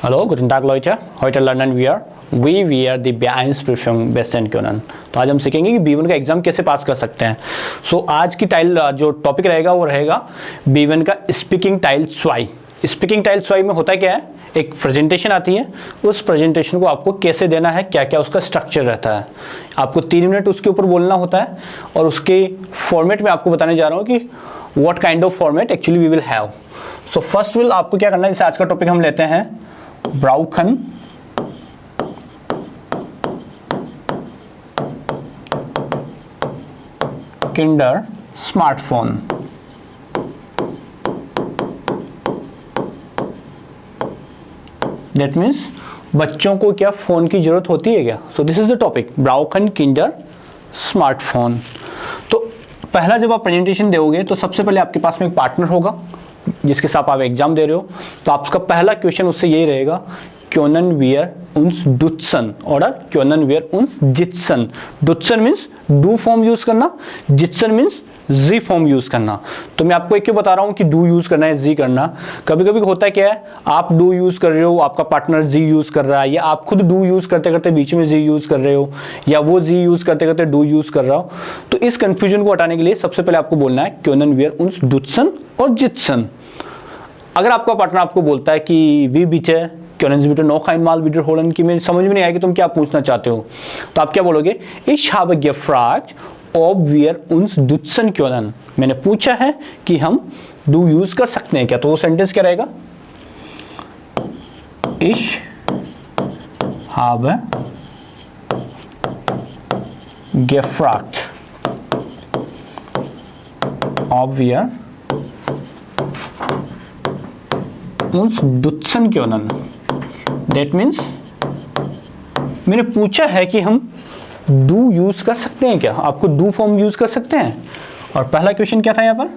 Hallo, guten Tag Leute. Heute lernen wir wie wir die B1 Prüfung bestehen können. तो आज हम सीखेंगे कि B1 का एग्जाम कैसे पास कर सकते हैं। आज की जो टॉपिक रहेगा वो रहेगा B1 का स्पीकिंग टाइल स्वाई। स्पीकिंग टाइल स्वाई में होता क्या है, एक प्रेजेंटेशन आती है, उस प्रेजेंटेशन को आपको कैसे देना है, क्या क्या उसका स्ट्रक्चर रहता है। आपको 3 मिनट उसके ऊपर बोलना होता है और उसके फॉर्मेट में आपको बताने जा रहा हूँ कि what kind of format actually we will have. So first will आपको क्या करना है, जैसे आज का टॉपिक हम लेते हैं ब्राउखन किंडर स्मार्टफोन। दैट मीन्स बच्चों को क्या फ़ोन की ज़रूरत होती है क्या। So this is the topic ब्राउखन किंडर स्मार्टफोन। तो पहला जब आप प्रेजेंटेशन दोगे तो सबसे पहले आपके पास में एक पार्टनर होगा जिसके साथ आप एग्जाम दे रहे हो। तो आपका पहला क्वेश्चन उससे यही रहेगा, क्योनन वियर उन्स डुत्सन और क्योनन वियर उन्स जित्सन। डुत्सन मीन्स डू फॉर्म यूज करना, जित्सन मीन्स जी फॉर्म यूज करना। तो मैं आपको एक क्यों बता रहा हूँ कि डू यूज करना है, जी करना। कभी कभी होता है क्या है, आप डू यूज कर रहे हो, आपका पार्टनर जी यूज कर रहा है, या आप खुद डू यूज करते करते बीच में जी यूज कर रहे हो, या वो जी यूज करते करते डू यूज कर रहा हो। तो इस कंफ्यूजन को हटाने के लिए सबसे पहले आपको बोलना है क्योनन वियर उन्स डुत्सन और जित्सन। अगर आपका पार्टनर आपको बोलता है कि वी बीटे क्योनन बीटे नो खाइन माल बीटर होलन, की मेरी समझ में नहीं आया कि तुम क्या पूछना चाहते हो, तो आप क्या बोलोगे, इश habe gefragt ob wir uns dutzen können। मैंने पूछा है कि हम डू यूज कर सकते हैं क्या। तो वो सेंटेंस क्या रहेगा, ich habe gefragt ob wir uns dutzen können। That means मैंने पूछा है कि हम डू यूज कर सकते हैं क्या, आपको डू फॉर्म यूज कर सकते हैं। और पहला क्वेश्चन क्या था यहां पर,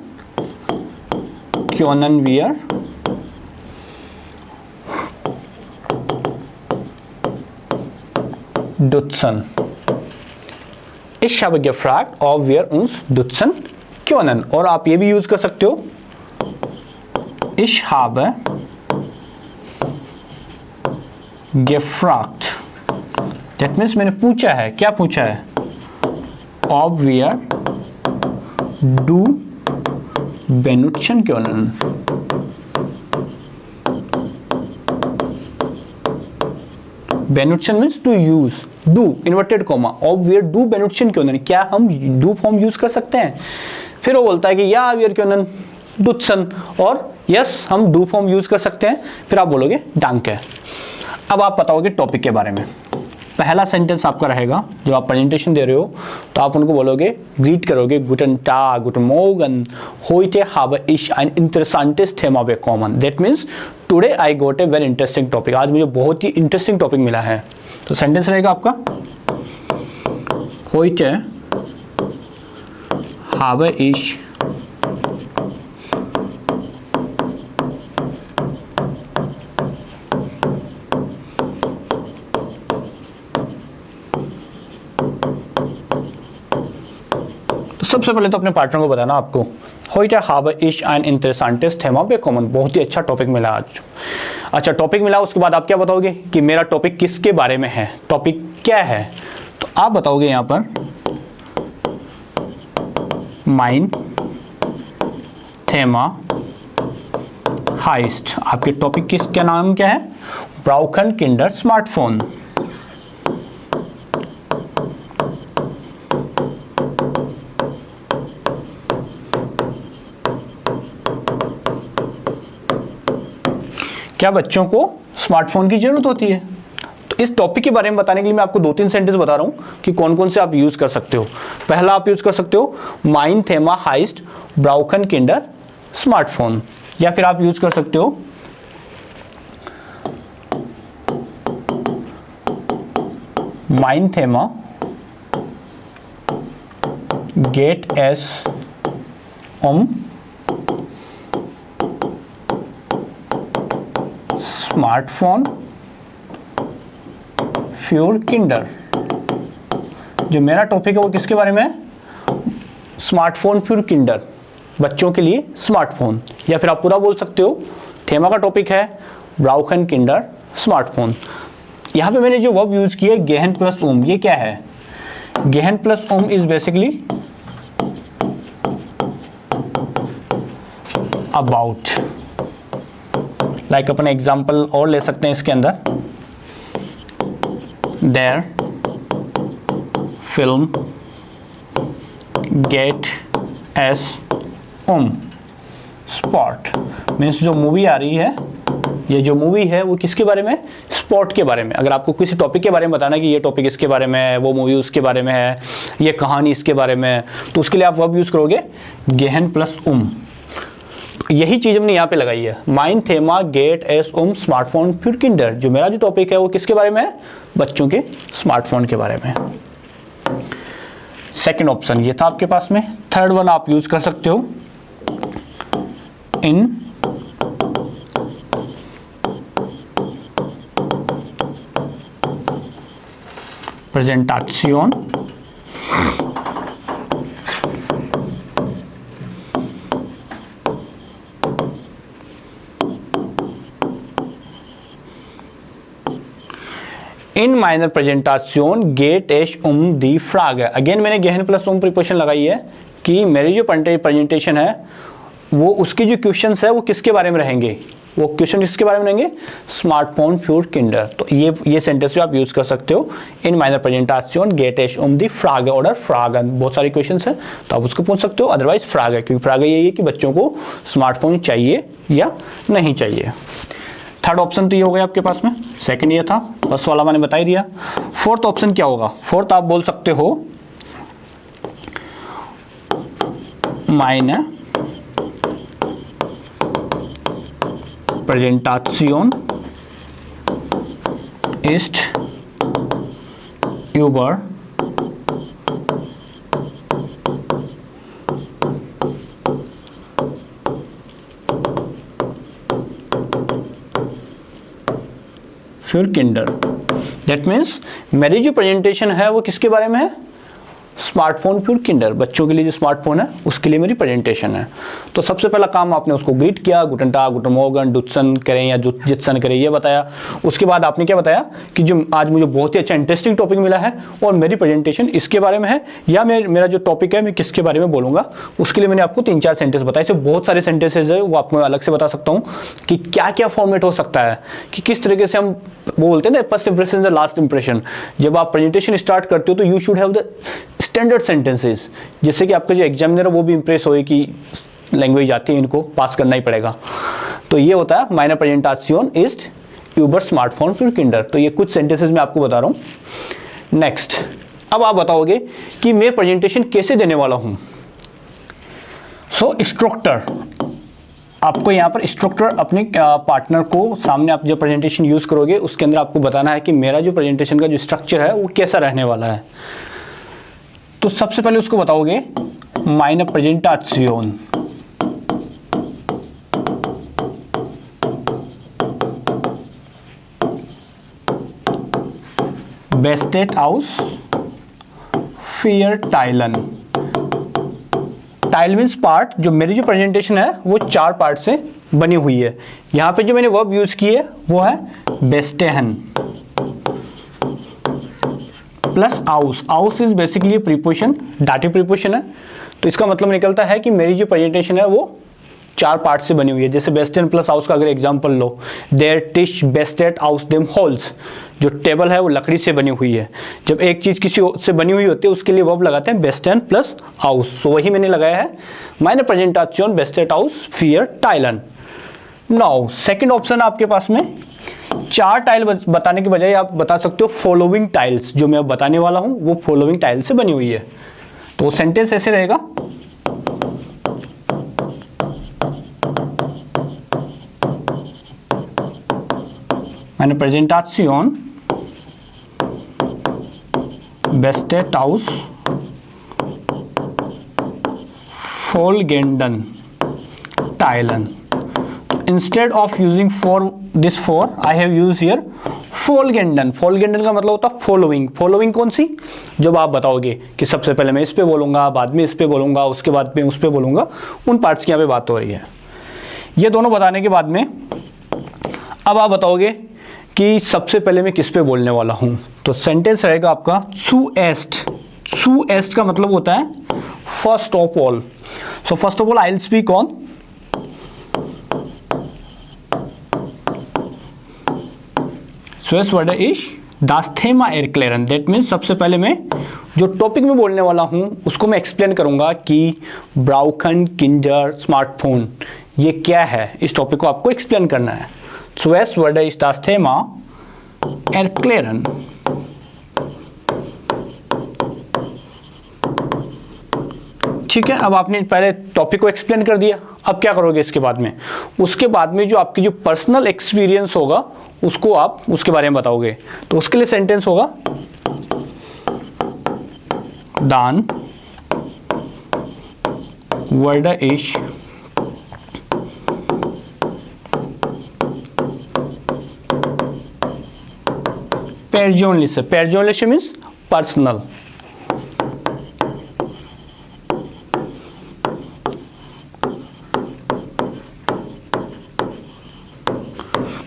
क्योनन wear डुत्सन। Ich habe gefragt ob wir uns dutzen können। और आप ये भी यूज कर सकते हो, Ich habe gefragt। That means मैंने पूछा है, क्या पूछा है, ob wir du benutzen können। benutzen means to use, डू inverted comma, ob wir du benutzen können, क्या हम डू फॉर्म यूज कर सकते हैं। फिर वो बोलता है कि या wir können dutzen, और यस हम डू फॉर्म यूज कर सकते हैं। फिर आप बोलोगे danke। अब आप बताओगे टॉपिक के बारे में। पहला सेंटेंस आपका रहेगा, जब आप प्रेजेंटेशन दे रहे हो तो आप उनको बोलोगे, ग्रीट करोगे, गुटन टाग, गुटन मोगन, heute habe ich ein interessantes Thema bekommen। That means today I got a very interesting topic. आज मुझे बहुत ही इंटरेस्टिंग टॉपिक मिला है। तो सेंटेंस रहेगा आपका, heute habe ich सबसे पहले तो अपने पार्टनर को बताना आपको, heute habe ich ein interessantes Thema bekommen। बहुत ही अच्छा टॉपिक मिला आज। अच्छा टॉपिक मिला, उसके बाद आप क्या बताओगे कि मेरा टॉपिक किसके बारे में है, टॉपिक क्या है। तो आप बताओगे यहाँ पर mein Thema heißt। आपके टॉपिक किसका नाम क्या है, ब्राउखन किंडर स्मार्टफोन। क्या बच्चों को स्मार्टफोन की जरूरत होती है। तो इस टॉपिक के बारे में बताने के लिए मैं आपको 2-3 सेंटेंस बता रहा हूं कि कौन कौन से आप यूज कर सकते हो। पहला आप यूज कर सकते हो mein Thema heißt ब्राउखन किंडर स्मार्टफोन, या फिर आप यूज कर सकते हो mein Thema geht es smartphone फ्यूर किंडर। जो मेरा टॉपिक है वो किसके बारे में है, स्मार्टफोन फॉर किंडर, बच्चों के लिए स्मार्टफोन। या फिर आप पूरा बोल सकते हो, थेमा का टॉपिक है ब्राउकन किंडर स्मार्टफोन। यहाँ पे मैंने जो वर्ब यूज किया है गेहन प्लस उम, ये क्या है? गेहन प्लस उम इज बेसिकली अबाउट। लाइक अपन एग्जाम्पल और ले सकते हैं इसके अंदर, देयर फिल्म गेट एस उम स्पॉट, मीन्स जो मूवी आ रही है, ये जो मूवी है वो किसके बारे में? स्पॉट के बारे में। अगर आपको किसी टॉपिक के बारे में बताना है कि ये टॉपिक इसके बारे में है, वो मूवी उसके बारे में है, ये कहानी इसके बारे में है, तो उसके लिए आप वर्ब यूज करोगे गेहन प्लस उम। यही चीज हमने यहाँ पे लगाई है, माइन थेमा गेट एस उम स्मार्टफोन फिर किंडर। जो मेरा जो टॉपिक है वो किसके बारे में है? बच्चों के स्मार्टफोन के बारे में। सेकेंड ऑप्शन ये था आपके पास में। थर्ड वन आप यूज कर सकते हो, इन प्रेजेंटाशन इन माइनर प्रेजेंटाशन गेट एश उम दी फ्राग। अगेन मैंने गेहन प्लस उम प्रीपोजिशन लगाई है कि मेरी जो प्रेजेंटेशन है वो उसके जो क्वेश्चंस है वो किसके बारे में रहेंगे? वो क्वेश्चन किसके बारे में रहेंगे? स्मार्टफोन फ्यूर किंडर। तो ये सेंटेंस भी आप यूज कर सकते हो, इन माइनर प्रेजेंटाशन गेट एश उम दी फ्राग ऑर्डर फ्रागन। बहुत सारे क्वेश्चंस हैं तो आप उसको पूछ सकते हो, अदरवाइज फ्राग है, क्योंकि फ्राग यही है कि बच्चों को स्मार्टफोन चाहिए या नहीं चाहिए। थर्ड ऑप्शन तो ये हो गया आपके पास में। सेकंड ये था, फर्स्ट वाला मैंने बता ही दिया। फोर्थ ऑप्शन क्या होगा? फोर्थ आप बोल सकते हो माइनर प्रेजेंटाशन ist über फिर किंडर। दैट मीन्स मेरी जो प्रेजेंटेशन है वो किसके बारे में है? स्मार्टफोन फ्यूर किंडर, बच्चों के लिए जो स्मार्टफोन है उसके लिए मेरी प्रेजेंटेशन है। तो सबसे पहला काम आपने उसको ग्रीट किया, गुटन टाग, गुटन मॉर्गन, डुत्सन करें या जित्सन करें, ये बताया। उसके बाद आपने क्या बताया कि जो आज मुझे बहुत ही अच्छा इंटरेस्टिंग टॉपिक मिला है और मेरी प्रेजेंटेशन इसके बारे में है, या मेरा जो टॉपिक है मैं किसके बारे में बोलूँगा, उसके लिए मैंने आपको 3-4 सेंटेंस बताए। इससे बहुत सारे सेंटेंसेज है वो आपको अलग से बता सकता हूँ कि क्या क्या फॉर्मेट हो सकता है, कि किस तरीके से हम बोलते हैं ना, first impression the last impression. जब आप प्रेजेंटेशन स्टार्ट करते हो तो you should have the standard sentences, जिससे कि आपका जो एग्जामिनर है वो भी इंप्रेस होए कि लैंग्वेज आती है, इनको पास करना ही पड़ेगा। तो ये होता है माइनर प्रेजेंटाशन इस्ट यूबर स्मार्टफोन फिर किंडर। तो ये कुछ सेंटेंसेस मैं आपको बता रहा हूँ। नेक्स्ट, अब आप बताओगे कि मैं प्रेजेंटेशन कैसे देने वाला हूँ। सो स्ट्रक्चर, आपको यहाँ पर स्ट्रक्चर अपने पार्टनर को सामने आप जो प्रेजेंटेशन यूज करोगे उसके अंदर आपको बताना है कि मेरा जो प्रेजेंटेशन का जो स्ट्रक्चर है वो कैसा रहने वाला है। तो सबसे पहले उसको बताओगे माइनर प्रेजेंटाशन बेस्टेड हाउस फियर टाइलन। टाइल मीन्स पार्ट। जो मेरी जो प्रेजेंटेशन है वो 4 पार्ट से बनी हुई है। यहाँ पे जो मैंने वर्ब यूज की है वो है बेस्टेहन प्लस आउस। आउस is basically preposition, dative preposition है। तो इसका मतलब निकलता है कि मेरी जो प्रेजेंटेशन है वो 4 पार्ट से बनी हुई है। जैसे बेस्टेन प्लस हाउस का अगर एग्जांपल लो, देयर टिश बेस्टेड हाउस देम हॉल्स। जो टेबल है वो लकड़ी से बनी हुई है। जब एक चीज किसी से बनी हुई होती है उसके लिए वर्ब लगाते हैं बेस्टेन प्लस हाउस। सो वही मैंने लगाया है माइनर प्रेजेंटाशन बेस्टेड हाउस फियर टाइलन। नाउ सेकंड ऑप्शन आपके पास में 4 टाइल बताने के बजाय आप बता सकते हो फॉलोइंग टाइल्स। जो मैं अब बताने वाला हूं वो फॉलोइंग टाइल से बनी हुई है। तो सेंटेंस ऐसे रहेगा, मैंने प्रेजेंटाशन बेस्टेड हाउस फोलगेंडन टाइलन। Instead of using this four, I have used here फोलगेंडन। फोलगेंडन का मतलब होता है फॉलोइंग। फॉलोइंग कौन सी? जब आप बताओगे कि सबसे पहले मैं इस पे बोलूंगा, बाद में इस पे बोलूंगा, उसके बाद मैं उस पे बोलूंगा, उन पार्ट्स की यहाँ पे बात हो रही है। ये दोनों बताने के बाद में अब आप बताओगे कि सबसे पहले मैं किस पे बोलने वाला हूं, तो सेंटेंस रहेगा आपका zuerst का मतलब होता है first of all. So first of all I will speak on zuerst werde ich das Thema erklären। That means सबसे पहले मैं जो टॉपिक में बोलने वाला हूं उसको मैं एक्सप्लेन करूंगा कि ब्राउकन किंडर स्मार्टफोन ये क्या है, इस टॉपिक को आपको एक्सप्लेन करना है। zuerst werde ich das Thema erklären। ठीक है, अब आपने पहले टॉपिक को एक्सप्लेन कर दिया, अब क्या करोगे इसके बाद में, उसके बाद में जो आपकी जो पर्सनल एक्सपीरियंस होगा उसको आप उसके बारे में बताओगे। तो उसके लिए सेंटेंस होगा dann werde ich persönliche, persönliche means personal।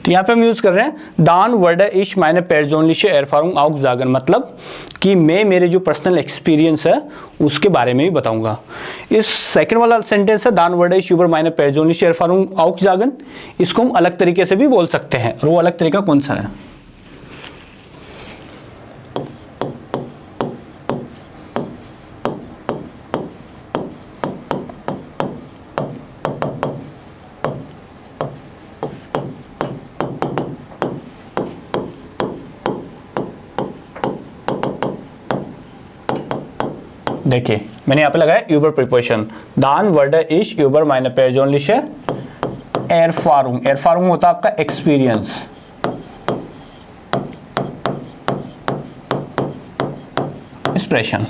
तो यहाँ पे हम यूज कर रहे हैं दान वर्ड इश मैंने persönliche Erfahrung auch sagen, मतलब कि मैं मेरे जो पर्सनल एक्सपीरियंस है उसके बारे में भी बताऊंगा। इस सेकंड वाला सेंटेंस है दान वर्ड इश über meine persönliche Erfahrung auch sagen, इसको हम अलग तरीके से भी बोल सकते हैं, और वो अलग तरीका कौन सा है। देखिए मैंने यहाँ पे लगाया यूबर प्रीपोजिशन, दान वर्ड इश यूबर माइने persönliche Erfahrung। Erfahrung होता है आपका एक्सपीरियंस, एक्सप्रेशन।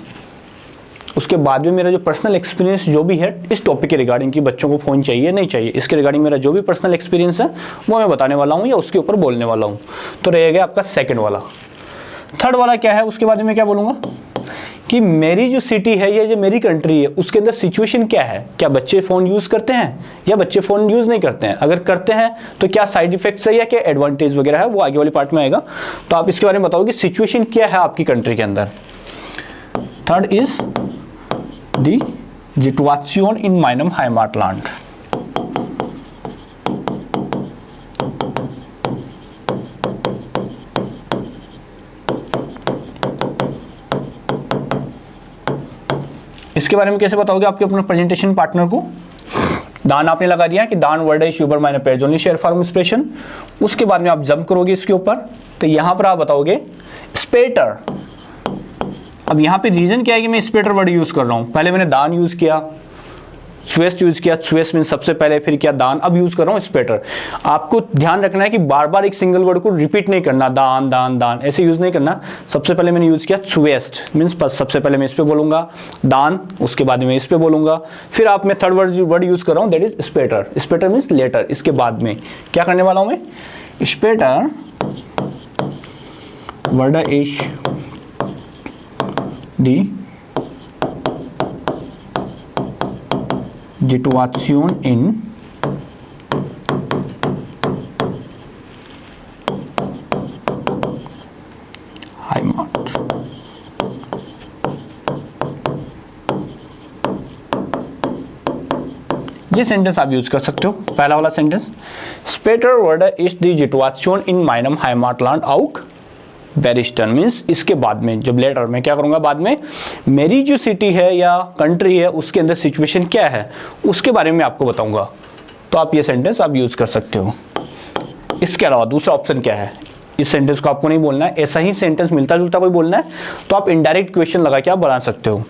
उसके बाद में मेरा जो पर्सनल एक्सपीरियंस जो भी है इस टॉपिक के रिगार्डिंग कि बच्चों को फ़ोन चाहिए नहीं चाहिए, इसके रिगार्डिंग मेरा जो भी पर्सनल एक्सपीरियंस है वो मैं बताने वाला हूँ या उसके ऊपर बोलने वाला हूँ। तो रहेगा आपका सेकंड वाला। थर्ड वाला क्या है, उसके बाद में क्या बोलूँगा कि मेरी जो सिटी है या जो मेरी कंट्री है उसके अंदर सिचुएशन क्या है, क्या बच्चे फ़ोन यूज़ करते हैं या बच्चे फ़ोन यूज़ नहीं करते हैं, अगर करते हैं तो क्या साइड इफेक्ट्स है या क्या एडवांटेज वगैरह है, वो आगे वाली पार्ट में आएगा। तो आप इसके बारे में बताओ कि सिचुएशन क्या है आपकी कंट्री के अंदर। Third is the situation in माइनम हाइमाटलैंड। इसके बारे में कैसे बताओगे आपके अपने प्रेजेंटेशन पार्टनर को। दान आपने लगा दिया कि दान वर्ड इश यूबर माइने persönliche Erfahrung एक्सप्रेशन। उसके बाद में आप जंप करोगे इसके ऊपर, तो यहां पर आप बताओगे स्पेटर। अब यहां पे रीजन क्या है कि मैं स्पेटर वर्ड यूज कर रहा हूं, पहले मैंने दान यूज किया, स्वेस्ट यूज किया, स्वेस्ट मीन सबसे पहले, फिर क्या दान, अब यूज कर रहा हूं स्पेटर। आपको ध्यान रखना है कि बार बार एक सिंगल वर्ड को रिपीट नहीं करना, दान दान दान ऐसे यूज नहीं करना। सबसे पहले मैंने यूज किया स्वेस्ट मीन्स सबसे पहले मैं इस पे बोलूंगा दान, उसके बाद में इस पे बोलूंगा, फिर आप मैं थर्ड वर्ड यूज कर रहा हूं दैट इज स्पेटर। स्पेटर मीन्स लेटर, इसके बाद में क्या करने वाला हूं मैं, स्पेटर वर्ड इश दी Situation in Heimat। ये सेंटेंस आप यूज कर सकते हो। पहला वाला सेंटेंस स्पेटर वर्ड इज दी सिचुएशन इन माइनम हाइमाटलैंड आउक बैरिस्टन मीन्स इसके बाद में जब लेटर मैं क्या करूंगा, बाद में मेरी जो सिटी है या कंट्री है उसके अंदर सिचुएशन क्या है उसके बारे में आपको बताऊंगा। तो आप ये सेंटेंस आप यूज कर सकते हो। इसके अलावा दूसरा ऑप्शन क्या है, इस सेंटेंस को आपको नहीं बोलना है, ऐसा ही सेंटेंस मिलता जुलता कोई बोलना है तो आप इनडायरेक्ट क्वेश्चन लगा के आप बना सकते हो।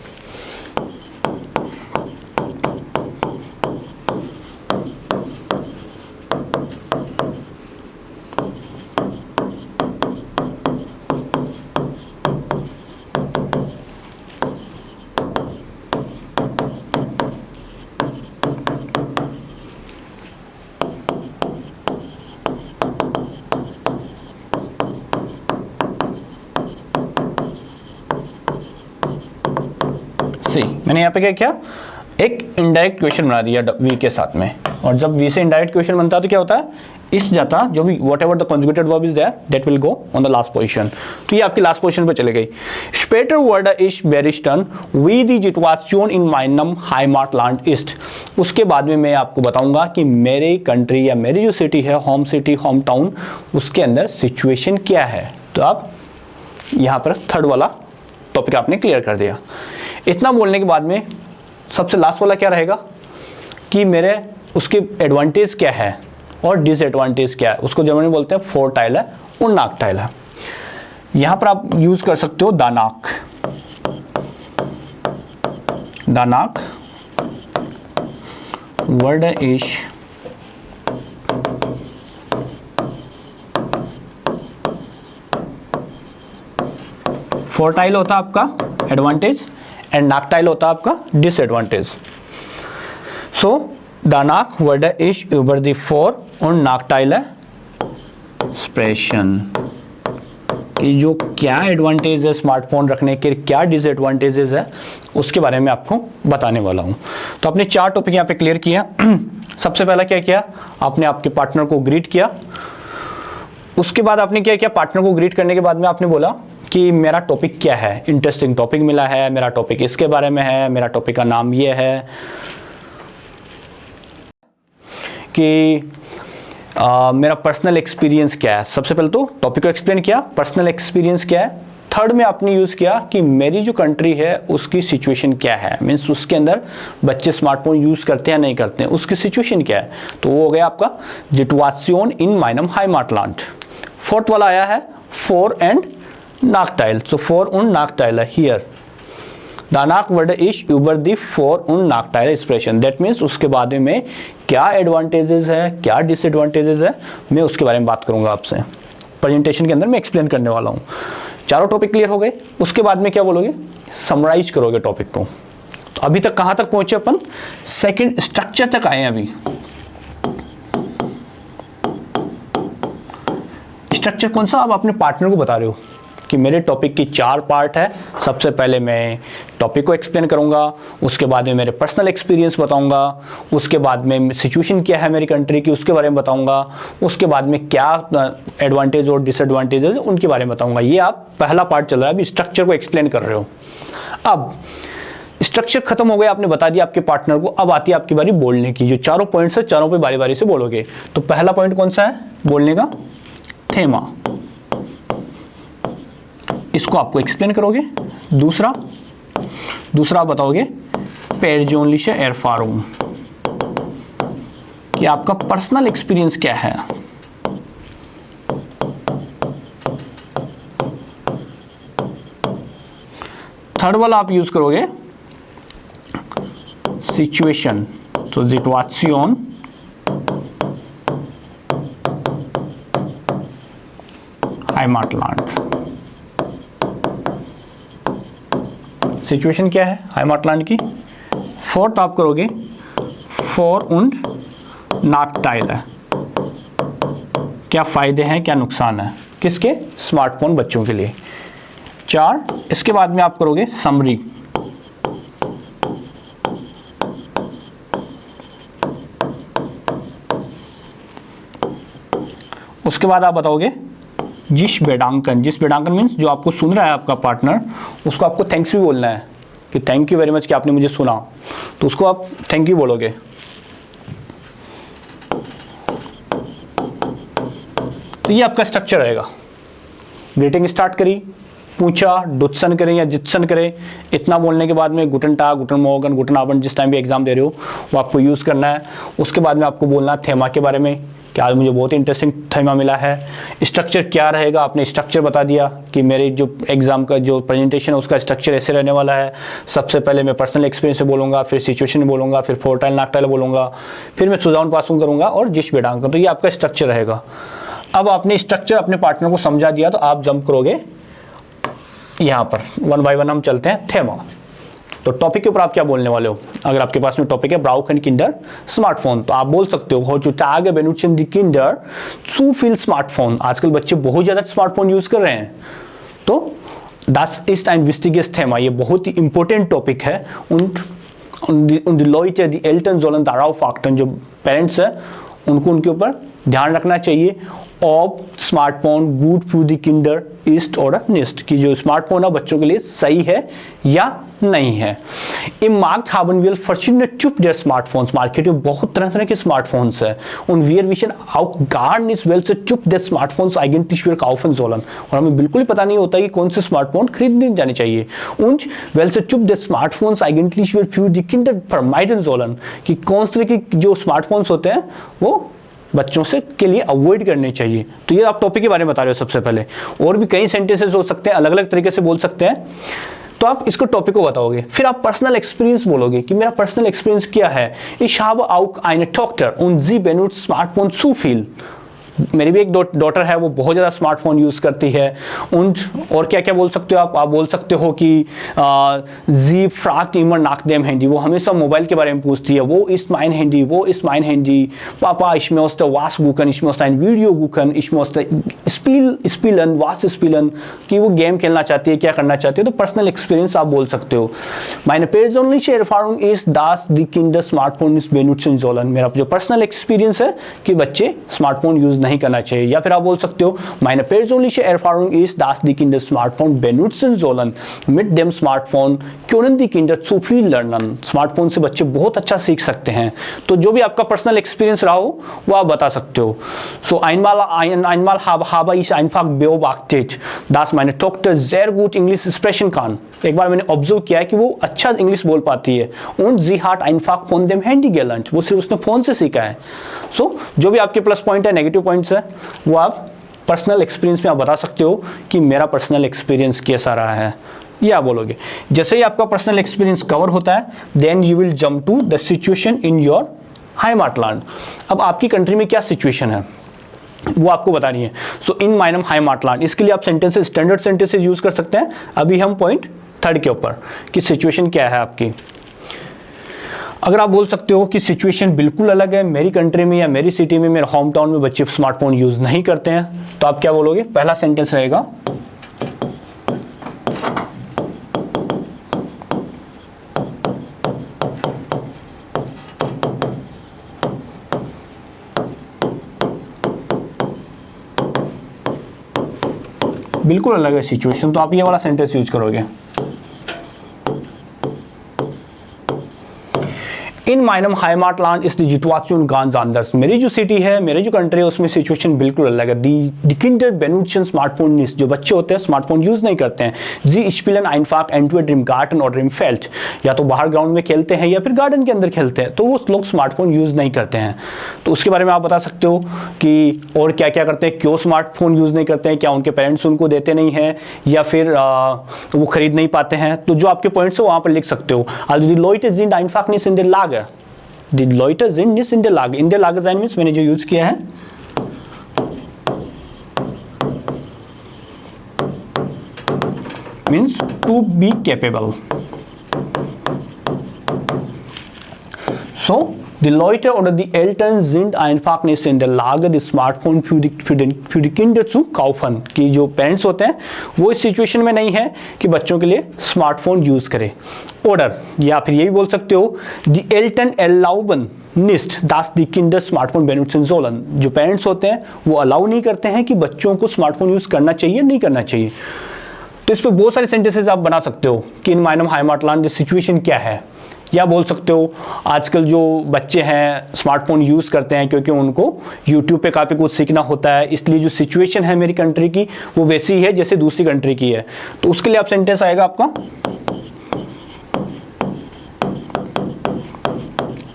सी मैंने यहाँ पे क्या किया, एक इनडायरेक्ट क्वेश्चन बना दिया वी के साथ में। और जब वी से इनडायरेक्ट क्वेश्चन बनता है तो क्या होता है, इस जाता, जो भी whatever the conjugated verb is there that will go on the last position. तो ये आपकी लास्ट पोजीशन पे चले गई। स्पेटर वर्ड इज बेरिस्टन वी दी जिटवाच्योन इन माइनम हाइमार्टलैंड ईस्ट। उसके बाद में मैं आपको बताऊंगा कि मेरी कंट्री या मेरी जो सिटी है, होम सिटी, होम टाउन, उसके अंदर सिचुएशन क्या है। तो आप यहाँ पर थर्ड वाला टॉपिक आपने क्लियर कर दिया। इतना बोलने के बाद में सबसे लास्ट वाला क्या रहेगा कि मेरे उसके एडवांटेज क्या है और डिसएडवांटेज क्या है। उसको जर्मनी में बोलते हैं फोरटाइल है और नाकटाइल है। यहां पर आप यूज कर सकते हो दानाक। दानाक वर्ड इज फोरटाइल होता है आपका एडवांटेज एंड नाकटाइल होता है आपका डिसएडवांटेज। सो दानाक word is Uber the four और नाकटाइल है एक्सप्रेशन कि जो क्या एडवांटेज है स्मार्टफोन रखने के, क्या डिसएडवांटेजेस है, उसके बारे में आपको बताने वाला हूं। तो आपने 4 टॉपिक यहाँ पे क्लियर किया। सबसे पहला क्या किया, आपने आपके पार्टनर को ग्रीट किया। उसके बाद आपने क्या किया, पार्टनर को ग्रीट करने के बाद में आपने बोला कि मेरा टॉपिक क्या है, इंटरेस्टिंग टॉपिक मिला है, मेरा टॉपिक इसके बारे में है, मेरा टॉपिक का नाम ये है कि मेरा पर्सनल एक्सपीरियंस क्या है। सबसे पहले तो टॉपिक को एक्सप्लेन किया, पर्सनल एक्सपीरियंस क्या है। थर्ड में आपने यूज़ किया कि मेरी जो कंट्री है उसकी सिचुएशन क्या है, मीन्स उसके अंदर बच्चे स्मार्टफोन यूज़ करते हैं नहीं करते हैं, उसकी सिचुएशन क्या है। तो वो हो गया आपका जिटवासियोन इन माइनम हाइमार्टलैंड। फोर्थ वाला आया है फोर एंड नाकटाइल। सो फोर उन नाकटाइल है हियर। दानाक word is Uber the four उन नाकटाइल एक्सप्रेशन। दैट मीन्स उसके बाद में क्या एडवांटेजेस है, क्या डिसएडवांटेजेस है, मैं उसके बारे में बात करूंगा आपसे। प्रेजेंटेशन के अंदर मैं एक्सप्लेन करने वाला हूँ। चारों टॉपिक क्लियर हो गए। उसके बाद में क्या बोलोगे, समराइज करोगे टॉपिक को। तो अभी तक कहाँ तक पहुंचे अपन, सेकंड स्ट्रक्चर तक आए हैं। अभी स्ट्रक्चर कौन सा, आप अपने पार्टनर को बता रहे हो कि मेरे टॉपिक की 4 पार्ट है। सबसे पहले मैं टॉपिक को एक्सप्लेन करूंगा, उसके बाद में मेरे पर्सनल एक्सपीरियंस बताऊंगा, उसके बाद में सिचुएशन क्या है मेरी कंट्री की उसके बारे में बताऊंगा, उसके बाद में क्या एडवांटेज और डिसएडवांटेजेस उनके बारे में बताऊंगा। ये आप पहला पार्ट चल रहा है, अभी स्ट्रक्चर को एक्सप्लेन कर रहे हो। अब स्ट्रक्चर खत्म हो गया, आपने बता दिया आपके पार्टनर को। अब आती है आपकी बारी बोलने की। जो 4 पॉइंट्स है, चारों पे बारी बारी से बोलोगे। तो पहला पॉइंट कौन सा है बोलने का, थेमा, इसको आपको एक्सप्लेन करोगे। दूसरा बताओगे पेरजोनलिशे एरफारूम, कि आपका पर्सनल एक्सपीरियंस क्या है। थर्ड वाला आप यूज करोगे सिचुएशन, तो सिचुएशन हाइमार्टलैंड। सिचुएशन क्या है हाइमार्टलैंड की। फोर्थ आप करोगे फोर उंड नाकटाइल है, क्या फायदे हैं क्या नुकसान है किसके, स्मार्टफोन बच्चों के लिए। 4 इसके बाद में आप करोगे समरी, उसके बाद आप बताओगे जिस बेडांकन मीन्स जो आपको सुन रहा है आपका पार्टनर, उसको आपको थैंक्स भी बोलना है कि थैंक यू वेरी मच कि आपने मुझे सुना। तो उसको आप थैंक यू बोलोगे। तो ये आपका स्ट्रक्चर रहेगा। ग्रीटिंग स्टार्ट करी, पूछा, डुत्सन करें या जित्सन करें, इतना बोलने के बाद में गुटन टाग, गुटन मॉर्गन, गुटन आबन, जिस टाइम भी एग्जाम दे रहे हो वो आपको यूज़ करना है। उसके बाद में आपको बोलना थेमा के बारे में कि आज मुझे बहुत इंटरेस्टिंग थीमा मिला है। स्ट्रक्चर क्या रहेगा, आपने स्ट्रक्चर बता दिया कि मेरे जो एग्जाम का जो प्रेजेंटेशन है उसका स्ट्रक्चर ऐसे रहने वाला है। सबसे पहले मैं पर्सनल एक्सपीरियंस से बोलूँगा, फिर सिचुएशन बोलूँगा, फिर फोरटाइल नाकटाइल बोलूँगा, फिर मैं सुजाउन पासून करूँगा और जिश बेडांग। तो ये आपका स्ट्रक्चर रहेगा। अब आपने स्ट्रक्चर अपने पार्टनर को समझा दिया, तो आप जंप करोगे यहाँ पर, 1 बाय 1 हम चलते हैं थेमा। तो टॉपिक के ऊपर आप क्या बोलने वाले हो। अगर आपके पास में टॉपिक है ब्राउकन किंडर स्मार्टफोन, तो आप बोल सकते हो heutzutage benutzen die Kinder zu viel smartphone. आजकल बच्चे बहुत ज़्यादा स्मार्टफोन यूज़ कर रहे हैं। तो das ist ein wichtiges Thema, ये बहुत ही इंपॉर्टेंट टॉपिक है। und und die Leute, die Eltern sollen darauf achten, जो पेरेंट्स है उनको उनके ऊपर ध्यान रखना चाहिए। ob smartphone good for the Kinder east और निस्ट, कि जो स्मार्टफोन है बच्चों के लिए सही है या नहीं है। Im Markt haben wir verschiedene Typ der Smartphones, market में बहुत तरह तरह के स्मार्टफोन्स है। Und wir wissen auch gar nicht, welche Typ der Smartphones eigentlich wir kaufen sollen, और हमें बिल्कुल ही पता नहीं होता कि कौन से स्मार्टफोन खरीदने जाने चाहिए। Und welche Typ der Smartphones eigentlich wir für die Kinder vermeiden sollen, कि कौन से तरह के जो स्मार्टफोन्स होते हैं वो बच्चों से के लिए अवॉइड करने चाहिए। तो ये आप टॉपिक के बारे में बता रहे हो सबसे पहले, और भी कई सेंटेंसेस हो सकते हैं, अलग अलग तरीके से बोल सकते हैं। तो आप इसको टॉपिक को बताओगे, फिर आप पर्सनल एक्सपीरियंस बोलोगे कि मेरा पर्सनल एक्सपीरियंस क्या है। Ich habe auch eine Tochter und sie benutzt Smartphone zu viel। मेरी भी एक डॉटर है, वो बहुत ज़्यादा स्मार्टफोन यूज़ करती है। और क्या क्या बोल सकते हो आप बोल सकते हो कि जी फ्रॉक्ट immer nach dem Handy, वो हमेशा मोबाइल के बारे में पूछती है। वो ist mein Handy, वो ist mein Handy, Papa ich möchte was gucken, ich möchte ein Video gucken, ich möchte spielen, was spielen, कि वो गेम खेलना चाहती है, क्या करना चाहती है। तो पर्सनल एक्सपीरियंस आप बोल सकते हो। Meine persönliche Erfahrung ist, dass die Kinder Smartphone nicht benutzen sollen। मेरा जो पर्सनल एक्सपीरियंस है कि बच्चे स्मार्टफोन यूज़ नहीं करना चाहिए। या फिर आप बोल सकते हो meine persönliche Erfahrung ist, dass die Kinder Smartphone benutzen sollen। mit dem Smartphone können die Kinder zu viel lernen। Smartphone से बच्चे बहुत अच्छा सीख सकते हैं। तो जो भी आपका पर्सनल एक्सपीरियंस रहा हो वो आप बता सकते हो। So einmal habe ich einfach beobachtet, dass meine Tochter sehr gut Englisch sprechen kann। एक बार मैंने ऑब्जर्व किया है कि वो अच्छा इंग्लिश बोल पाती है। und sie hat einfach von dem Handy gelernt, वो सिर्फ उसने फ़ोन से सीखा है। सो जो भी आपके प्लस पॉइंट है, नेगेटिव पॉइंट्स है, वो आप पर्सनल एक्सपीरियंस में आप बता सकते हो कि मेरा पर्सनल एक्सपीरियंस कैसा रहा है, या बोलोगे। जैसे ही आपका पर्सनल एक्सपीरियंस कवर होता है, then you will jump to the situation in your हाइमार्टलैंड। अब आपकी कंट्री में क्या सिचुएशन है वो आपको बतानी है। सो इन माइनम हाइमार्टलैंड, इसके लिए आप सेंटेंसेस, स्टैंडर्ड सेंटेंसेस यूज कर सकते हैं। अभी हम पॉइंट 3 के ऊपर कि सिचुएशन क्या है आपकी। अगर आप बोल सकते हो कि सिचुएशन बिल्कुल अलग है, मेरी कंट्री में या मेरी सिटी में, मेरे होम टाउन में बच्चे स्मार्टफोन यूज नहीं करते हैं, तो आप क्या बोलोगे। पहला सेंटेंस रहेगा बिल्कुल अलग है सिचुएशन, तो आप ये वाला सेंटेंस यूज करोगे। इन माइनम हाइमार्टलैंड इस सिचुएशन ganz anders। मेरी जो सिटी है, मेरी जो कंट्री है, उसमें सिचुएशन बिल्कुल अलग है। Die Kinder benutzen Smartphone nicht, जो बच्चे होते हैं स्मार्टफोन यूज नहीं करते हैं। Sie spielen einfach entweder im Garten oder im Feld, या तो बाहर ग्राउंड में खेलते हैं या फिर गार्डन के अंदर खेलते हैं, तो वो लोग स्मार्टफोन यूज नहीं करते हैं। तो उसके बारे में आप बता सकते हो कि और क्या क्या करते हैं, क्यों स्मार्टफोन यूज नहीं करते हैं, क्या उनके पेरेंट्स उनको देते नहीं है, या फिर वो खरीद नहीं पाते हैं। तो जो आपके पॉइंट्स है वहाँ पर लिख सकते हो। Also die Leute sind einfach nicht in der Lage, die Leute sind nicht in der Lage, in der Lage sein means मैंने जो यूज किया है means to be capable. So die Leute oder die Eltern sind einfach nicht in der Lage, die Smartphone für die Kinder zu kaufen। कि जो parents होते हैं वो इस सिचुएशन में नहीं है कि बच्चों के लिए स्मार्टफोन यूज करें। ऑर्डर, या फिर यही बोल सकते हो die Eltern erlauben nicht, dass die Kinder Smartphone benutzen sollen। जो पेरेंट्स होते हैं वो अलाउ नहीं करते हैं कि बच्चों को स्मार्टफोन यूज करना चाहिए नहीं करना चाहिए। तो इस पर बहुत सारे सेंटेंसेस आप बना सकते हो कि इन माइनम हाइमार्टलैंड सिचुएशन क्या है, या बोल सकते हो आजकल जो बच्चे हैं स्मार्टफोन यूज़ करते हैं क्योंकि उनको यूट्यूब पे काफ़ी कुछ सीखना होता है, इसलिए जो सिचुएशन है मेरी कंट्री की वो वैसी है जैसे दूसरी कंट्री की है। तो उसके लिए आप सेंटेंस आएगा आपका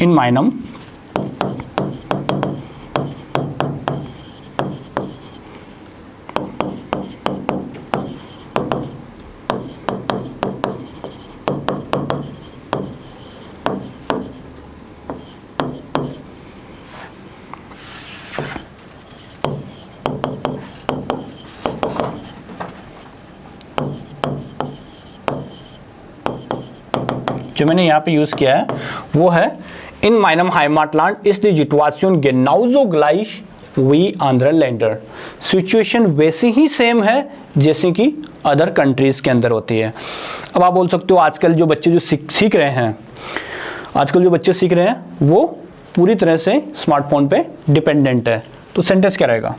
इन माइनम जो मैंने यहाँ पे यूज किया है वो है इन माइनम हाइमार्टलैंड इस the situation genauso gleich wie andere Länder। Situation वैसी ही सेम है जैसे कि अदर कंट्रीज के अंदर होती है। अब आप बोल सकते हो आजकल जो बच्चे जो सीख रहे हैं आजकल जो बच्चे सीख रहे हैं वो पूरी तरह से स्मार्टफोन पे डिपेंडेंट है। तो सेंटेंस क्या रहेगा?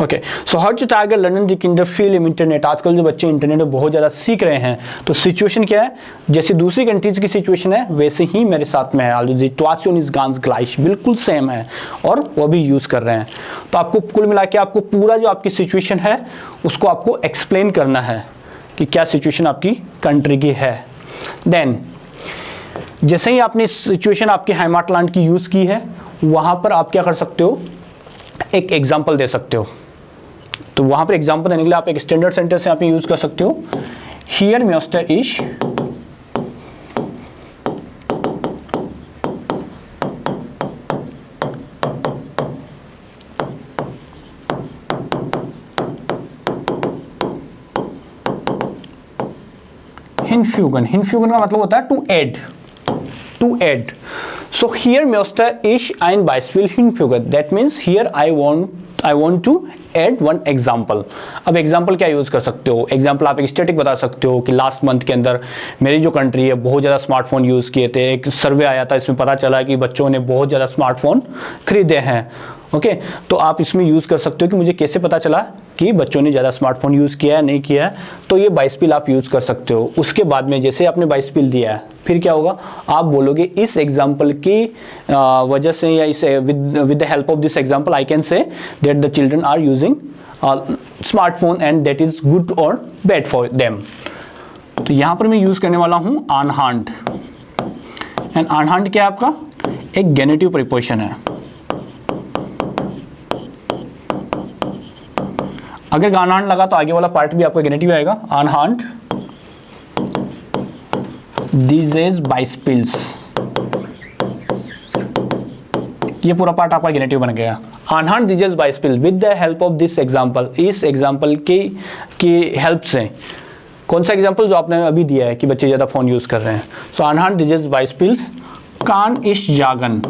ओके, सो heutzutage lernen die Kinder viel im internet. आजकल जो बच्चे इंटरनेट में बहुत ज़्यादा सीख रहे हैं, तो सिचुएशन क्या है? जैसे दूसरी कंट्रीज की सिचुएशन है वैसे ही मेरे साथ में है। also die Situation ist ganz gleich, बिल्कुल सेम है और वो भी यूज़ कर रहे हैं। तो आपको कुल मिला के आपको पूरा जो आपकी सिचुएशन है उसको आपको एक्सप्लेन करना है कि क्या सिचुएशन आपकी कंट्री की है। देन जैसे ही आपने सिचुएशन आपकी heimatland की यूज़ की है, वहाँ पर आप क्या कर सकते हो? एक एग्जाम्पल दे सकते हो। तो वहां पर एग्जांपल देने के लिए आप एक स्टैंडर्ड सेंटेंस यहाँ पे यूज कर सकते हो। Here möchte ich hinfügen। hinfügen का मतलब होता है to add, to add. So here möchte ich ein Beispiel hinfügen। That means here I want to add one example। अब एग्जाम्पल क्या यूज़ कर सकते हो? एग्जाम्पल आप एक स्टैटिक बता सकते हो कि लास्ट मंथ के अंदर मेरी जो कंट्री है बहुत ज़्यादा स्मार्टफोन यूज़ किए थे। एक सर्वे आया था, इसमें पता चला कि बच्चों ने बहुत ज़्यादा स्मार्टफोन खरीदे हैं। ओके, तो आप इसमें यूज़ कर सकते हो कि मुझे कैसे पता चला कि बच्चों ने ज़्यादा स्मार्टफोन यूज़ किया है नहीं किया है। तो ये बाइस्पिल आप यूज़ कर सकते हो। उसके बाद में जैसे आपने बाइस्पिल दिया है, फिर क्या होगा? आप बोलोगे इस एग्जाम्पल की वजह से या इस with the help of this example I can say that the children are using smartphone and that is good और बैड फॉर देम। तो यहाँ पर मैं यूज़ करने वाला हूँ ऑन-हैंड। एंड ऑन-हैंड क्या है आपका? एक गेनेटिव प्रीपोजिशन है। अगर ऑन-हैंड लगा तो आगे वाला पार्ट भी आपका गेनेटिव आएगा। ऑन-हैंड these बाइस्पिल्स, ये पूरा पार्ट आपका गेनेटिव बन गया। ऑन-हैंड these बाइस्पिल with the help of this example, इस एग्जाम्पल की हेल्प से। कौन सा एग्जाम्पल? जो आपने अभी दिया है कि बच्चे ज़्यादा फ़ोन यूज़ कर रहे हैं। सो ऑन-हैंड these बाइस्पिल्स kann ich jagen।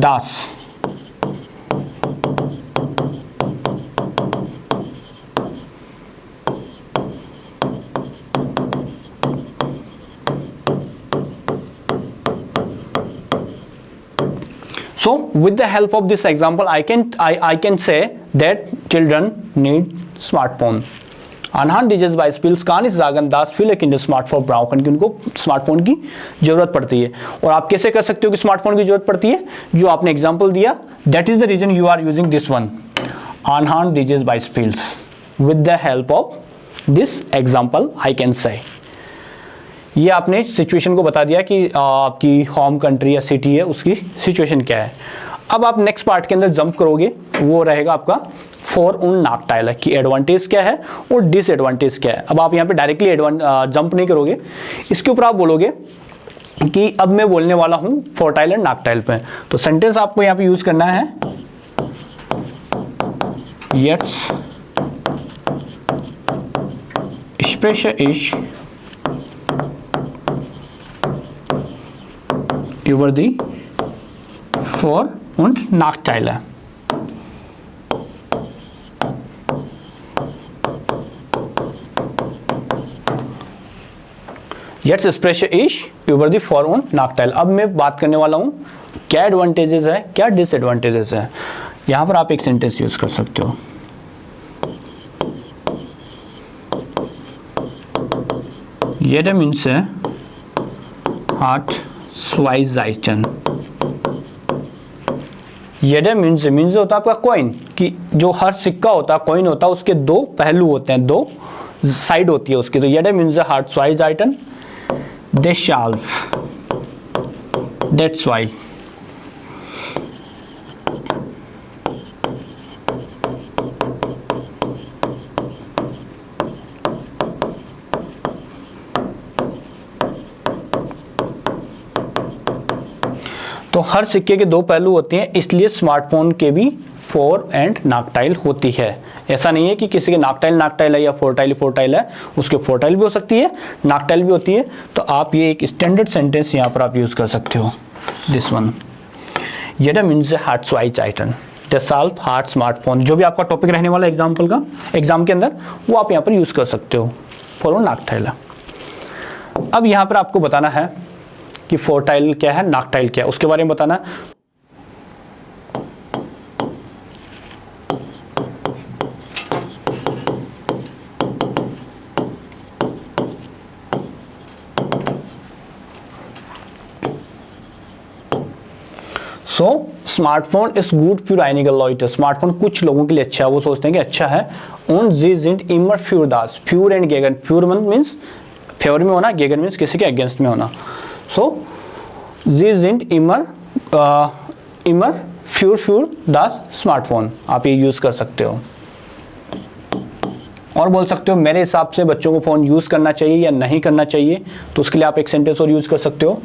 Das So with the help of this example I can say that children need smartphone। ऑन-हैंड डिजीज बाइस्पिल्स kann ich sagen dass viele Kinder smartphone brauchen, कि उनको स्मार्टफोन की जरूरत पड़ती है। और आप कैसे कर सकते हो कि स्मार्टफोन की जरूरत पड़ती है? जो आपने एग्जांपल दिया, that is the reason you are using this one, ऑन-हैंड डिजीज बाइस्पिल्स with the help of this example I can say. ये आपने सिचुएशन को बता दिया कि आपकी होम कंट्री या सिटी है उसकी सिचुएशन क्या है। अब आप नेक्स्ट पार्ट के अंदर जंप करोगे, वो रहेगा आपका फॉर उन नाकटाइल की एडवांटेज क्या है और डिसएडवांटेज क्या है। अब आप यहाँ पे डायरेक्टली जंप नहीं करोगे, इसके ऊपर आप बोलोगे कि अब मैं बोलने वाला हूँ फोर्टाइल एंड नाकटाइल पे। तो सेंटेंस आपको यहाँ पे यूज करना है jetzt spreche ich über die Vor- und Nachteile। Jetzt spreche ich über die Vor- und Nachteile। अब मैं बात करने वाला हूँ क्या एडवांटेजेस है क्या डिसएडवांटेजेस है। यहाँ पर आप एक सेंटेंस यूज कर सकते हो, jede Münze hat zwei Seiten। jede Münze, Münze होता है आपका कॉइन, कि जो हर सिक्का होता है कॉइन होता है उसके दो पहलू होते हैं, दो साइड होती है उसकी। तो jede Münze hat zwei Seiten, deshalb, that's why। तो हर सिक्के के दो पहलू होते हैं, इसलिए स्मार्टफोन के भी फोर एंड नाकटाइल होती है। ऐसा नहीं है कि किसी के नाकटाइल है या फोरटाइल है, उसके फोरटाइल भी हो सकती है, नाकटाइल भी होती है। तो आप ये एक स्टैंडर्ड सेंटेंस यहाँ पर आप यूज़ कर सकते हो, दिस वन, जेडा मीन्स हार्ट वाइज आइटन द सॉल्व हार्ट स्मार्टफोन। जो भी आपका टॉपिक रहने वाला एग्जाम्पल का एग्जाम के अंदर, वो आप यहाँ पर यूज़ कर सकते हो, फोर और नाकटाइल। अब यहाँ पर आपको बताना है कि फोरटाइल क्या है, नाकटाइल क्या है, उसके बारे में बताना है। सो स्मार्टफोन इज गुड प्योर आइनिकल लॉइट। स्मार्टफोन कुछ लोगों के लिए अच्छा है, वो सोचते हैं कि अच्छा है। उन जी जिंट इमर फ्यूर दास, फ्यूर एंड गेगन, फ्यूर मीन्स फेवर में होना, गेगन मीन्स किसी के अगेंस्ट में होना। सो जी जिंट इमर फ्यूर दास स्मार्टफोन, आप ये यूज़ कर सकते हो। और बोल सकते हो मेरे हिसाब से बच्चों को फ़ोन यूज़ करना चाहिए या नहीं करना चाहिए, तो उसके लिए आप एक सेंटेंस और यूज़ कर सकते हो।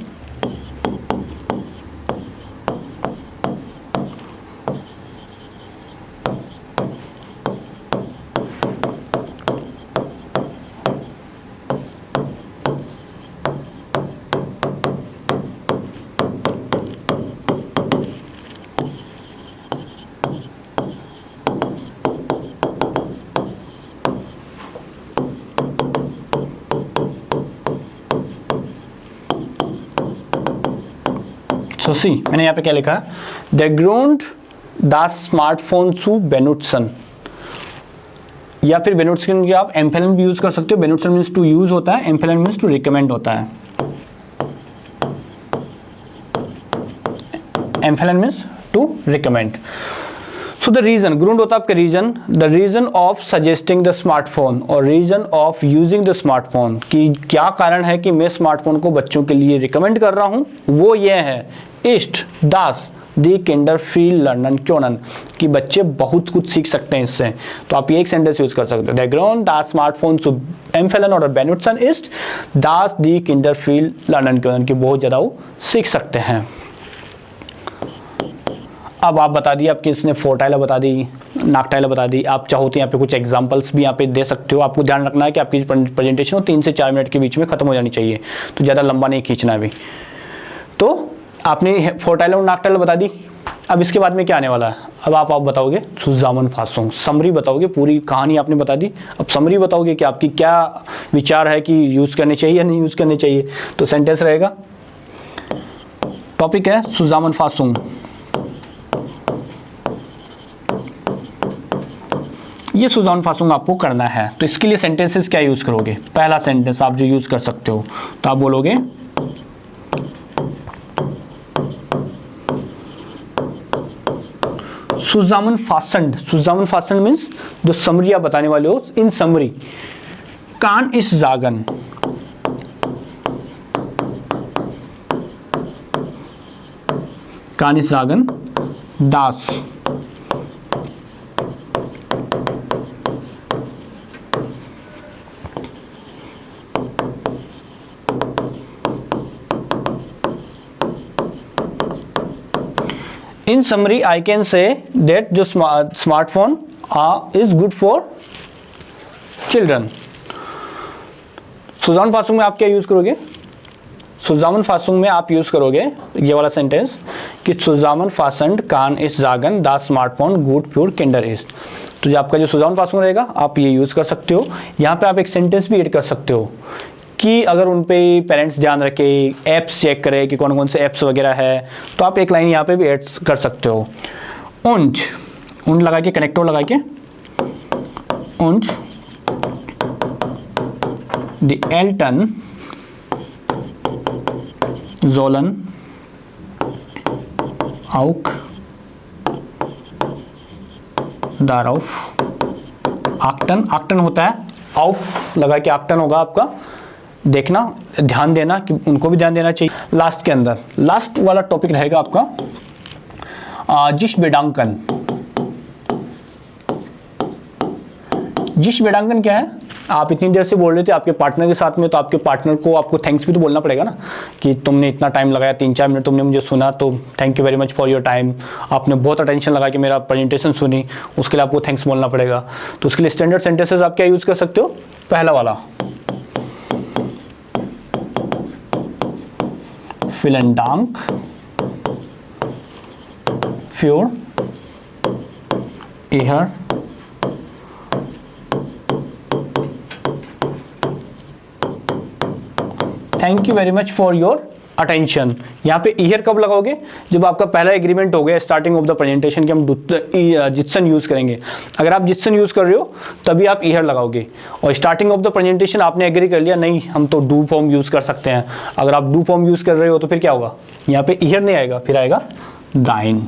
सो सी, मैंने यहाँ पे क्या लिखा है, द ग्रोन्ड द स्मार्टफोन टू बेनुटसन, या फिर बेनुटसन की आप एम्फेलन भी यूज कर सकते हो। बेनुटसन मीन्स टू यूज होता है, एम्फेलन मीन्स टू रिकमेंड होता है। एम्फेलन means to recommend. So the reason, ग्रूंड होता है आपका reason, the reason of suggesting the smartphone और reason of using the smartphone, कि क्या कारण है कि मैं स्मार्टफोन को बच्चों के लिए रिकमेंड कर रहा हूँ, वो ये है इस्ट दास दी किंडर फील लर्नन क्योनन, कि बच्चे बहुत कुछ सीख सकते हैं इससे। तो आप ये एक सेंटेंस यूज कर सकते हो, द ग्रोन द स्मार्टफोन सु एम्फेलन और बेनुटसन इस्ट दास दी किंडर फील लर्नन क्योनन, कि बहुत ज़्यादा वो सीख सकते हैं। अब आप बता दिए, आपकी इसने फोरटाइल बता दी, नाकटाइल बता दी। आप चाहो तो यहाँ पे कुछ एग्जांपल्स भी यहाँ पे दे सकते हो। आपको ध्यान रखना है कि आपकी प्रेजेंटेशन 3 से 4 मिनट के बीच में खत्म हो जानी चाहिए, तो ज़्यादा लंबा नहीं खींचना है अभी। तो आपने फोरटाइल और नाकटाइल बता दी। अब इसके बाद में क्या आने वाला है, अब आप बताओगे सुजामन फासों, समरी बताओगे, पूरी कहानी आपने बता दी। अब समरी बताओगे कि आपकी क्या विचार है कि यूज़ करने चाहिए या नहीं यूज़ करने चाहिए। तो सेंटेंस रहेगा, टॉपिक है सुजामन फासों, ये सुजान फासुंग आपको करना है। तो इसके लिए सेंटेंसेस क्या यूज करोगे, पहला सेंटेंस आप जो यूज कर सकते हो, तो आप बोलोगे सुजामन फासंड। सुजामन फासंड मीन्स जो समरी आप बताने वाले हो, इन समरी कान इस जागन, कान इस जागन दास, in summary I can say that जो smartphone is good for children। Sujan फासुंग में आप क्या यूज करोगे, सुजामन फासुंग में आप यूज करोगे ये वाला सेंटेंस कि सुजामन फासंड कान इस जागन the smartphone good pure Kinder is. तो जो आपका जो सुजामन फासुंग रहेगा आप ये यूज कर सकते हो। यहाँ पे आप एक सेंटेंस भी ऐड कर सकते हो कि अगर उन पे पेरेंट्स ध्यान रखे, ऐप्स चेक करें कि कौन कौन से ऐप्स वगैरह है, तो आप एक लाइन यहाँ पे भी ऐड कर सकते हो। उंड लगा के, कनेक्टर लगा के, उंड द एल्टन जोलन आउक दारौफ आक्टन। आक्टन होता है, आउफ लगा के आक्टन होगा आपका। देखना, ध्यान देना कि उनको भी ध्यान देना चाहिए। लास्ट के अंदर लास्ट वाला टॉपिक रहेगा आपका जिश बेडांकन। जिश बेडांकन क्या है, आप इतनी देर से बोल रहे थे आपके पार्टनर के साथ में, तो आपके पार्टनर को आपको थैंक्स भी तो बोलना पड़ेगा ना, कि तुमने इतना टाइम लगाया, 3-4 मिनट तुमने मुझे सुना, तो thank you very much for your time. आपने बहुत अटेंशन लगा कि मेरा प्रेजेंटेशन सुनी, उसके लिए आपको थैंक्स बोलना पड़ेगा। तो उसके लिए स्टैंडर्ड सेंटेंसेस आप क्या यूज़ कर सकते हो? पहला वाला विलन डांक फ्योर इहर thank you very much for your attention. यहाँ पे ईयर कब लगाओगे? जब आपका पहला एग्रीमेंट हो गया स्टार्टिंग ऑफ द प्रेजेंटेशन कि हम जित्सन यूज़ करेंगे। अगर आप जित्सन यूज़ कर रहे हो तभी आप ईयर लगाओगे। और स्टार्टिंग ऑफ द प्रेजेंटेशन आपने एग्री कर लिया, नहीं हम तो डू फॉर्म यूज़ कर सकते हैं। अगर आप डू फॉर्म यूज़ कर रहे हो तो फिर क्या होगा? यहाँ पे ईयर नहीं आएगा, फिर आएगा दाइन।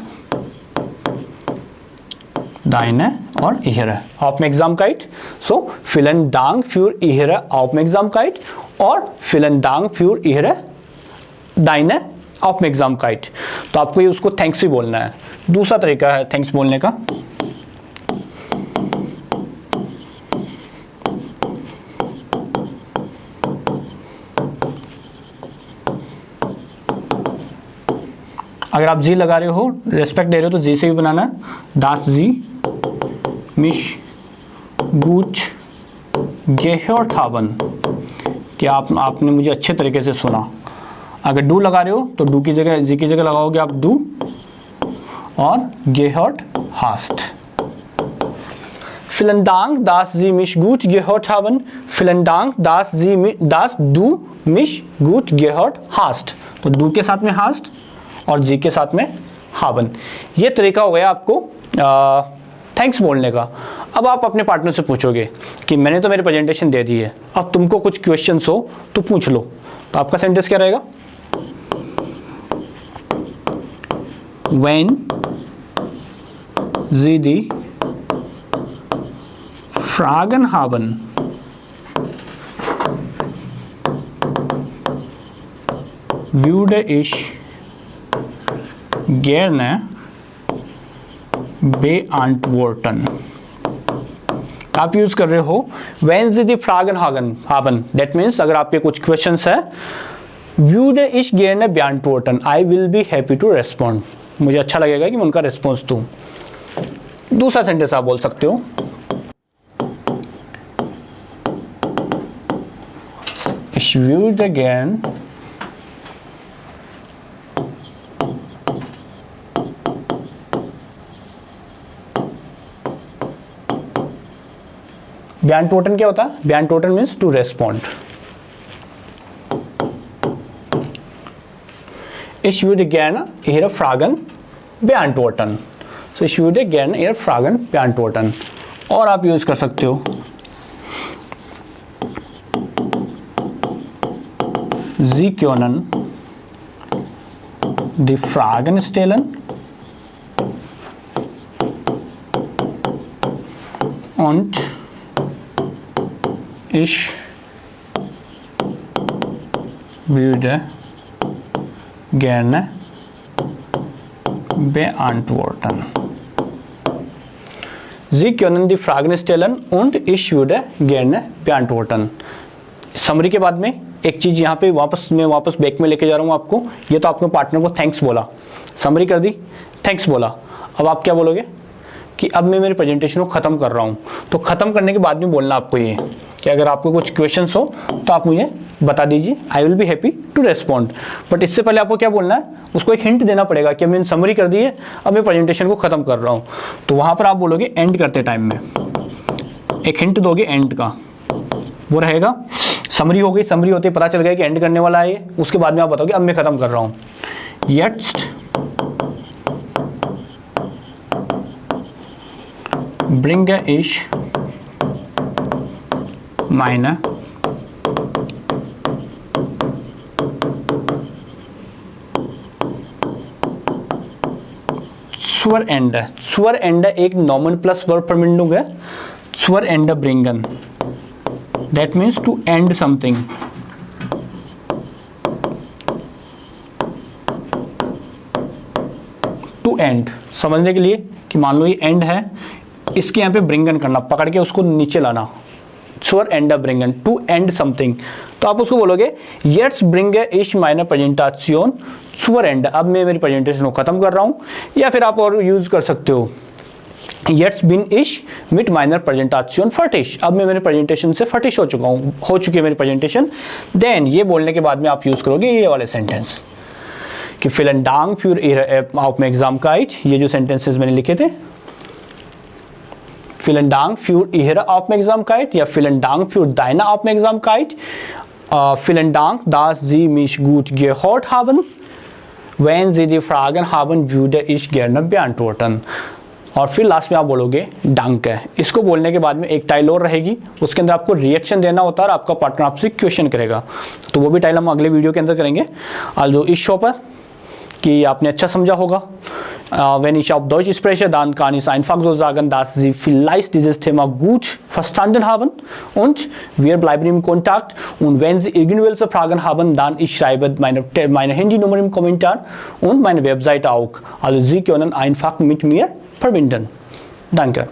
दाइन है और इहर है। Aufmerksamkeit, so vielen Dank für Ihre Aufmerksamkeit और vielen Dank für Ihre deine Aufmerksamkeit। तो आपको ये उसको थैंक्स भी बोलना है। दूसरा तरीका है थैंक्स बोलने का, अगर आप जी लगा रहे हो, रेस्पेक्ट दे रहे हो, तो जी से भी बनाना है। दास जी मिश गुट गेहर्ट हावन, कि आपने मुझे अच्छे तरीके से सुना। अगर डू लगा रहे हो तो डू की जगह जी की जगह लगाओगे आप डू, और गेहर्ट hast. Vielen Dank, dass Sie mich gut gehört haben. Vielen Dank, dass du mich gut gehört hast। तो डू के साथ में हास्ट और जी के साथ में हावन। ये तरीका हो गया आपको थैंक्स बोलने का। अब आप अपने पार्टनर से पूछोगे कि मैंने तो मेरी प्रेजेंटेशन दे दी है, अब तुमको कुछ क्वेश्चंस हो तो पूछ लो। तो आपका सेंटेंस क्या रहेगा? When Sie die Fragen haben, würde ich gerne beantworten। आप यूज कर रहे हो when Sie die Fragen haben, that means अगर आपके कुछ क्वेश्चंस है, würde ich gerne beantworten, I will be happy to respond, मुझे अच्छा लगेगा कि मैं उनका रिस्पॉन्स दूं। दूसरा सेंटेंस आप बोल सकते हो, ich würde gern beantworten क्या होता है? beantworten means to respond. Ich würde gerne Ihre Fragen beantworten। So ich würde gerne Ihre Fragen beantworten। और आप यूज कर सकते हो Sie können die Fragen stellen und ich würde gerne beantworten। Sie können die Fragen stellen und ich würde gerne beantworten। Summary के बाद में एक चीज़ यहाँ पे मैं वापस बैक में लेके जा रहा हूँ आपको। ये तो आपने पार्टनर को थैंक्स बोला, समरी कर दी, थैंक्स बोला। अब आप क्या बोलोगे कि अब मैं मेरी प्रेजेंटेशन को ख़त्म कर रहा हूँ। तो ख़त्म करने के बाद में बोलना आपको ये कि अगर आपको कुछ क्वेश्चंस हो तो आप मुझे बता दीजिए, I will be happy to respond. But इससे पहले आपको क्या बोलना है? उसको एक हिंट देना पड़ेगा कि मैंने समरी कर दी है, अब मैं प्रेजेंटेशन को ख़त्म कर रहा हूँ। तो वहाँ पर आप बोलोगे एंड करते टाइम में एक हिंट दोगे एंड का, वो रहेगा समरी हो गई। समरी होते ही पता चल गया कि एंड करने वाला है ये। उसके बाद में आप बताओगे अब मैं ख़त्म कर रहा हूँ। Jetzt bringe ich meine स्वर एंड। स्वर एंड एक नॉमन प्लस वर्ब परमिंडुंग है। स्वर एंड ब्रिंगन, that means to end something. To end समझने के लिए कि मान लो ये एंड है, इसके यहाँ पे ब्रिंगन करना, पकड़ के उसको नीचे लाना, zur Ende bringen, to end something। तो आप उसको बोलोगे jetzt bringe ich meine Präsentation zur Ende। अब मैं मेरी प्रेजेंटेशन को खत्म कर रहा हूँ। या फिर आप और यूज कर सकते हो Jetzt bin ich mit meiner Präsentation fertig। अब मैं मेरी प्रेजेंटेशन से फर्टिश हो चुका हूँ, हो चुकी है मेरी प्रेजेंटेशन। देन ये बोलने के बाद में आप यूज करोगे ये वाले सेंटेंस कि vielen Dank für Ihre Aufmerksamkeit। ये जो सेंटेंसेस मैंने लिखे थे, vielen Dank für Ihre Aufmerksamkeit या vielen Dank für deine Aufmerksamkeit, vielen Dank, dass Sie mich gut gehört haben, wenn Sie die Fragen haben, würde ich gerne beantworten। और फिर last में आप बोलोगे डंक है। इसको बोलने के बाद में एक टाइल और रहेगी, उसके अंदर आपको रिएक्शन देना होता है और आपका पार्टनर आपसे क्वेश्चन करेगा। तो वो भी टाइल हम अगले वीडियो के अंदर करेंगे। also इस शो पर कि आपने अच्छा समझा होगा। Wenn ich auf Deutsch spreche, dann kann ich einfach so sagen, dass Sie vielleicht dieses Thema gut verstanden haben und wir bleiben im Kontakt und wenn Sie irgendwelche Fragen haben, dann ich schreibe meine Handynummer im Kommentar und meine Webseite auch. Also Sie können einfach mit mir verbinden. Danke.